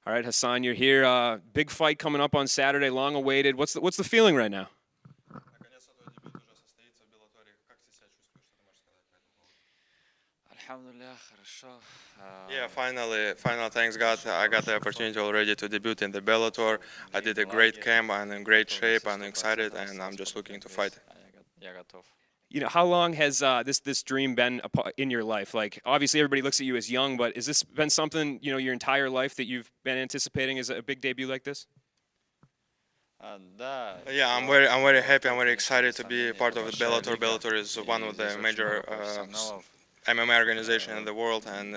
All right, Khasan, you're here. Big fight coming up on Saturday, long awaited. What's the feeling right now? Наконец-то твой дебют уже состоится в Беллаторе. Как ты себя чувствуешь? Что ты можешь сказать по этому поводу? Alhamdulillah, хорошо. Yeah, final thanks God. I got the opportunity already to debut in the Bellator. I did a great camp. I'm in great shape. I'm excited, and I'm just looking to fight. Я готов. You know, how long has this dream been in your life? Like, obviously, everybody looks at you as young, but has this been something your entire life that you've been anticipating as a big debut like this? Да. Yeah, I'm very happy. I'm very excited to be part of the Bellator. Bellator is one of the major MMA organization in the world, and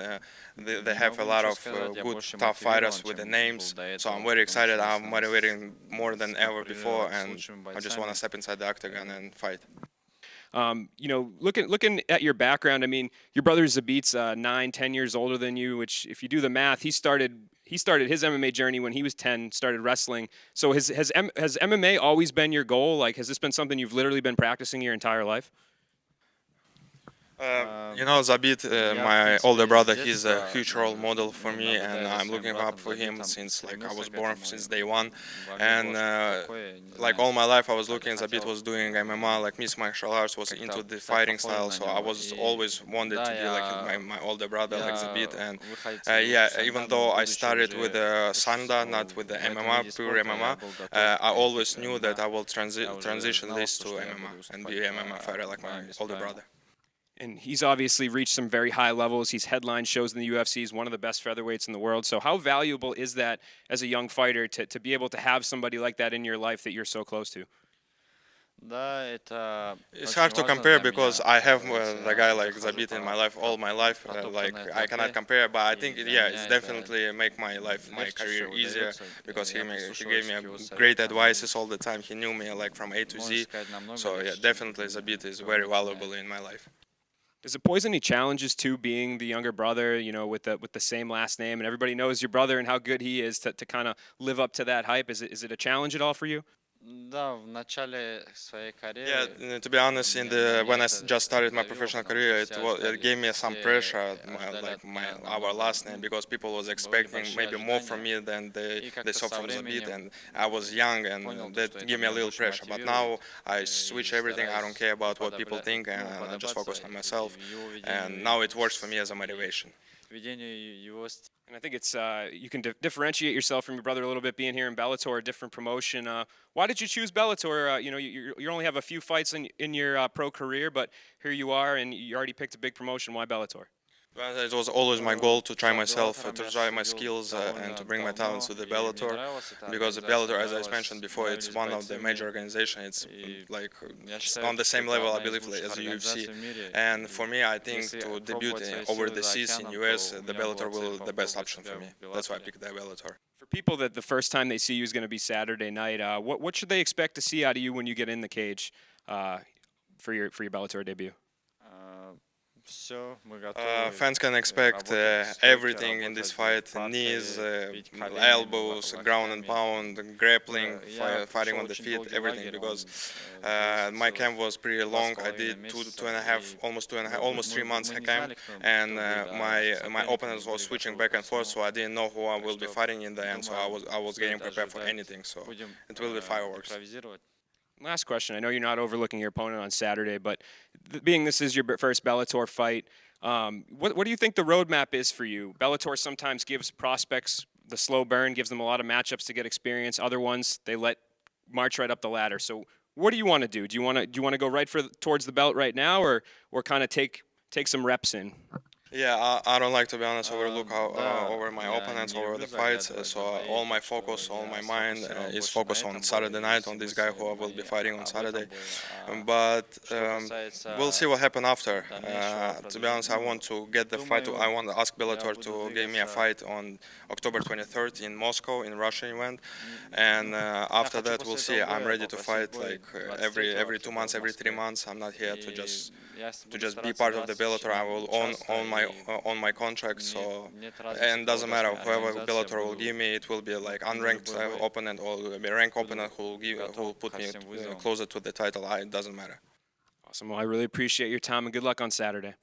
they have a lot of good, tough fighters with the names. So I'm very excited. I'm motivating more than ever before, and I just want to step inside the octagon and fight. Looking at your background, I mean, your brother Zabit's 9-10 years older than you, which, if you do the math, he started his MMA journey when he was 10, started wrestling. So has MMA always been your goal? Like, has this been something you've literally been practicing your entire life? Zabit, my older brother, he's a huge role model for me, and I'm looking up for him since I was born, since day one. And all my life I was looking, Zabit was doing MMA, like mixed martial arts, was into the fighting style, so I was always wanted to be like my older brother, like Zabit. And even though I started with Sanda, not with the MMA, pure MMA, I always knew that I will transition this to MMA and be an MMA fighter like my older brother. And he's obviously reached some very high levels. He's headlined shows in the UFC. He's one of the best featherweights in the world. So how valuable is that as a young fighter to be able to have somebody like that in your life that you're so close to? It's hard to compare because I have the guy like Zabit in my life all my life. I cannot compare, but I think it's definitely make my life, my career easier because he gave me great advices all the time. He knew me like from A to Z. So yeah, definitely Zabit is very valuable in my life. Does it pose any challenges too, being the younger brother, with the same last name, and everybody knows your brother and how good he is to kind of live up to that hype? Is it a challenge at all for you? Да, в начале своей карьеры. Yeah, to be honest, when I just started my professional career, it gave me some pressure, our last name, because people was expecting maybe more from me than they saw from Zabit, and I was young, and that gave me a little pressure. But now I switch everything. I don't care about what people think, and I just focus on myself. And now it works for me as a motivation. And I think it's you can differentiate yourself from your brother a little bit, being here in Bellator, a different promotion. Why did you choose Bellator? You only have a few fights in your pro career, but here you are, and you already picked a big promotion. Why Bellator? Well, it was always my goal to try myself, to try my skills, and to bring my talents to the Bellator. Because the Bellator, as I mentioned before, it's one of the major organizations. It's like on the same level, I believe, as the UFC. And for me, I think to debut over the seas in US, the Bellator will be the best option for me. That's why I picked the Bellator. For people that the first time they see you is going to be Saturday night, what should they expect to see out of you when you get in the cage for your Bellator debut? Fans can expect everything in this fight: knees, elbows, ground and pound, grappling, fighting on the feet, everything. Because my camp was pretty long. I did almost 3 months camp, and my opponents was switching back and forth, so I didn't know who I will be fighting in the end. So I was getting prepared for anything. So it will be fireworks. Last question. I know you're not overlooking your opponent on Saturday, but being this is your first Bellator fight, what do you think the roadmap is for you? Bellator sometimes gives prospects the slow burn, gives them a lot of matchups to get experience. Other ones, they march right up the ladder. So what do you want to do? Do you want to go right towards the belt right now, or kind of take some reps in? Yeah, I don't like, to be honest, overlook over my opponents, over the fights. So all my focus, all my mind is focused on Saturday night, on this guy who I will be fighting on Saturday. But we'll see what happens after. To be honest, I want to get the fight. I want to ask Bellator to give me a fight on October 23rd in Moscow, in Russian event. And after that, we'll see. I'm ready to fight like every 2 months, every 3 months. I'm not here to just be part of the Bellator. I will own my contract, so, and doesn't matter whoever Bellator will give me, it will be like unranked opponent or a ranked opponent who will put me closer to the title. It doesn't matter. Awesome. Well, I really appreciate your time, and good luck on Saturday.